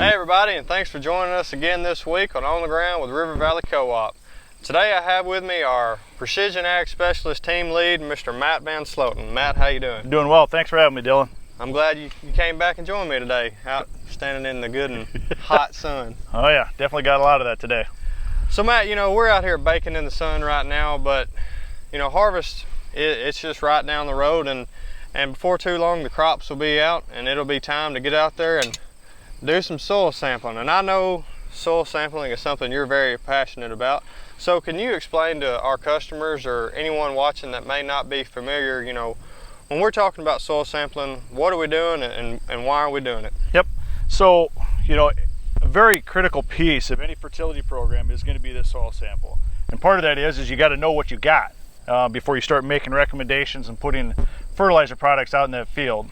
Hey everybody, and thanks for joining us again this week on the Ground with River Valley Co-op. Today I have with me our Precision Ag Specialist Team Lead, Mr. Matt VanSloten. Matt, how you doing? Doing well. Thanks for having me, Dylan. I'm glad you came back and joined me today, out standing in the good and hot sun. Oh yeah, definitely got a lot of that today. So Matt, we're out here baking in the sun right now, but harvest, it's just right down the road, and before too long the crops will be out and it'll be time to get out there and do some soil sampling. And I know soil sampling is something you're very passionate about. So can you explain to our customers or anyone watching that may not be familiar, when we're talking about soil sampling, what are we doing and why are we doing it? Yep. So, a very critical piece of any fertility program is going to be the soil sample. And part of that is you got to know what you got before you start making recommendations and putting fertilizer products out in that field.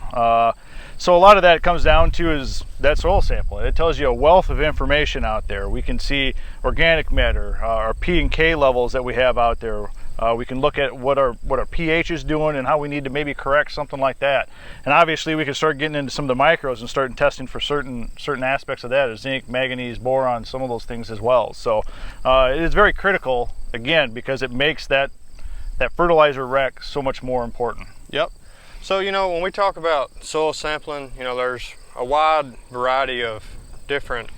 So a lot of that comes down to is that soil sample. It tells you a wealth of information out there. We can see organic matter, our P and K levels that we have out there. We can look at what our pH is doing and how we need to maybe correct something like that. And obviously we can start getting into some of the micros and start testing for certain aspects of that, as zinc, manganese, boron, some of those things as well. So it is very critical, again, because it makes that fertilizer rec so much more important. Yep. So when we talk about soil sampling, there's a wide variety of different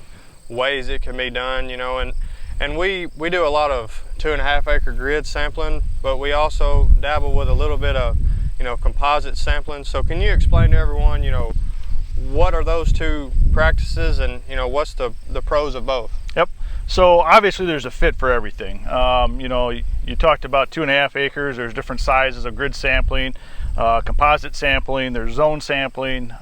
ways it can be done, and we do a lot of 2.5 acre grid sampling, but we also dabble with a little bit of composite sampling. So can you explain to everyone what are those two practices and what's the pros of both? Yep. So obviously there's a fit for everything. You talked about 2.5 acres. There's different sizes of grid sampling, composite sampling, there's zone sampling.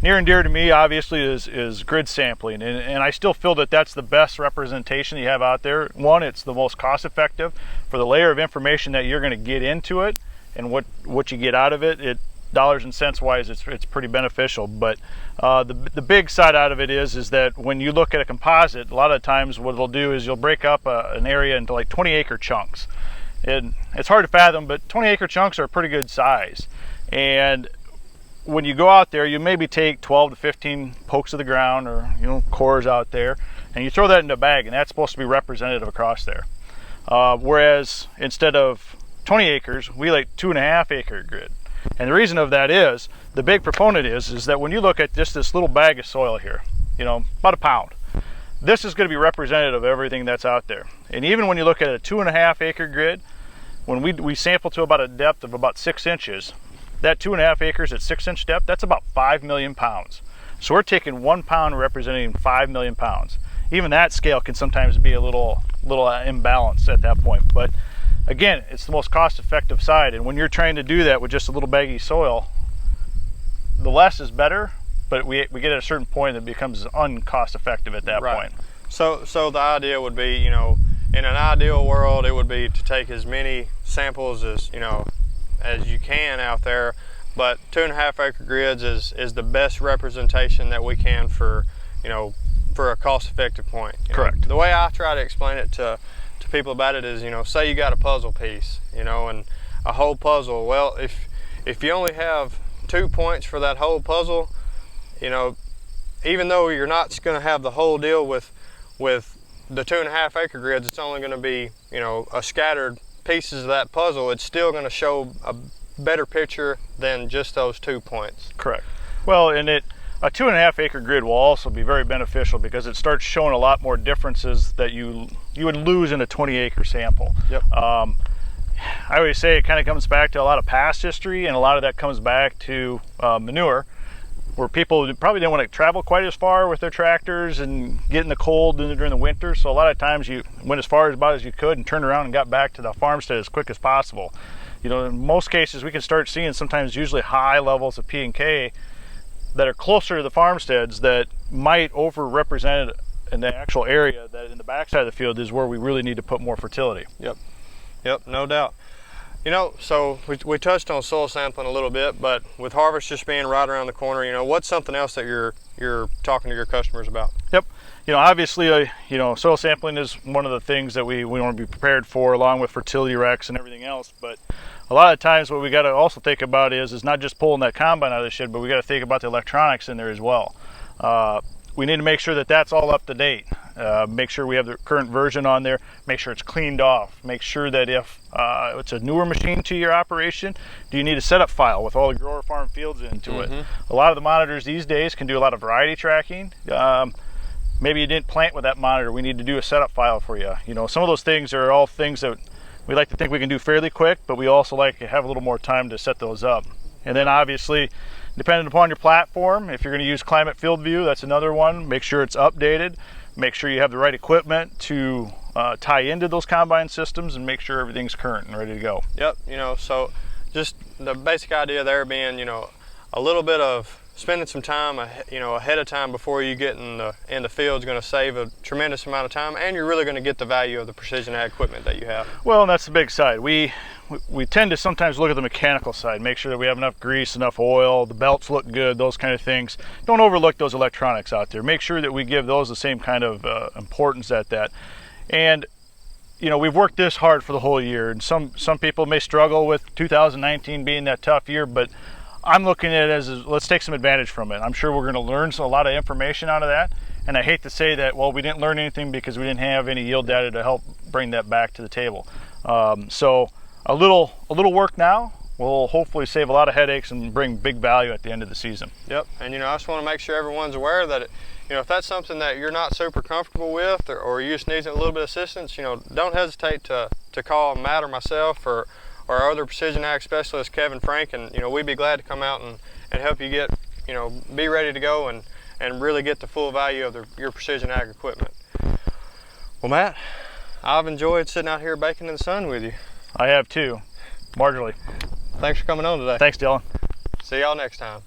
Near and dear to me obviously is grid sampling, and I still feel that that's the best representation you have out there. One, it's the most cost effective for the layer of information that you're going to get into it and what you get out of it. Dollars and cents wise, it's pretty beneficial. But the big side out of it is that when you look at a composite, a lot of times what it'll do is you'll break up an area into like 20 acre chunks. And it's hard to fathom, but 20 acre chunks are a pretty good size. And when you go out there, you maybe take 12 to 15 pokes of the ground or cores out there, and you throw that in a bag, and that's supposed to be representative across there. Whereas instead of 20 acres, we like 2.5 acre grid. And the reason of that is, the big proponent is that when you look at just this little bag of soil here, about a pound, this is going to be representative of everything that's out there. And even when you look at a 2.5 acre grid, when we sample to about a depth of about 6 inches, that 2.5 acres at 6 inch depth, that's about 5 million pounds. So we're taking 1 pound representing 5 million pounds. Even that scale can sometimes be a little imbalance at that point. But again, it's the most cost-effective side, and when you're trying to do that with just a little baggy soil, the less is better, but we get at a certain point that it becomes uncost-effective at that point. So the idea would be, in an ideal world, it would be to take as many samples as you can out there, but 2.5 acre grids is the best representation that we can for a cost-effective point. Correct. The way I try to explain it to people about it is, say you got a puzzle piece, and a whole puzzle. Well, if you only have 2 points for that whole puzzle, even though you're not going to have the whole deal with the 2.5 acre grids, it's only going to be a scattered pieces of that puzzle. It's still going to show a better picture than just those 2 points. Correct. Well, and a 2.5 acre grid will also be very beneficial because it starts showing a lot more differences that you would lose in a 20 acre sample. Yep. I always say it kind of comes back to a lot of past history, and a lot of that comes back to manure, where people probably didn't want to travel quite as far with their tractors and get in the cold during the winter. So a lot of times you went as far as you could and turned around and got back to the farmstead as quick as possible. In most cases we can start seeing sometimes usually high levels of P and K that are closer to the farmsteads that might over-represent in the actual area that in the backside of the field is where we really need to put more fertility. Yep, no doubt. So we touched on soil sampling a little bit, but with harvest just being right around the corner, what's something else that you're talking to your customers about? Yep. Obviously, soil sampling is one of the things that we want to be prepared for, along with fertility recs and everything else. But a lot of times what we got to also think about is not just pulling that combine out of the shed, but we got to think about the electronics in there as well. we need to make sure that that's all up to date. Make sure we have the current version on there. Make sure it's cleaned off. Make sure that if it's a newer machine to your operation, do you need a setup file with all the grower farm fields into it? A lot of the monitors these days can do a lot of variety tracking. Maybe you didn't plant with that monitor. We need to do a setup file for you. You know, some of those things are all things that we like to think we can do fairly quick, but we also like to have a little more time to set those up. And then obviously, depending upon your platform, if you're going to use Climate Field View, that's another one. Make sure it's updated. Make sure you have the right equipment to tie into those combine systems, and make sure everything's current and ready to go. Yep, you know, so just the basic idea there being, you know, a little bit of spending some time, you know, ahead of time before you get in the field is going to save a tremendous amount of time, and you're really going to get the value of the precision ag equipment that you have. Well, and that's the big side. We tend to sometimes look at the mechanical side, make sure that we have enough grease, enough oil, the belts look good, those kind of things. Don't overlook those electronics out there. Make sure that we give those the same kind of importance at that. And you know, we've worked this hard for the whole year, and some people may struggle with 2019 being that tough year, but I'm looking at it as let's take some advantage from it. I'm sure we're going to learn a lot of information out of that, and I hate to say that, well, we didn't learn anything because we didn't have any yield data to help bring that back to the table. So a little work now will hopefully save a lot of headaches and bring big value at the end of the season. Yep, and you know, I just want to make sure everyone's aware that you know, if that's something that you're not super comfortable with, or you just need a little bit of assistance, you know, don't hesitate to call Matt or myself or our other precision ag specialist, Kevin Frank, and you know, we'd be glad to come out and help you get, you know, be ready to go and really get the full value of your precision ag equipment. Well, Matt, I've enjoyed sitting out here baking in the sun with you. I have too, marginally. Thanks for coming on today. Thanks, Dylan. See y'all next time.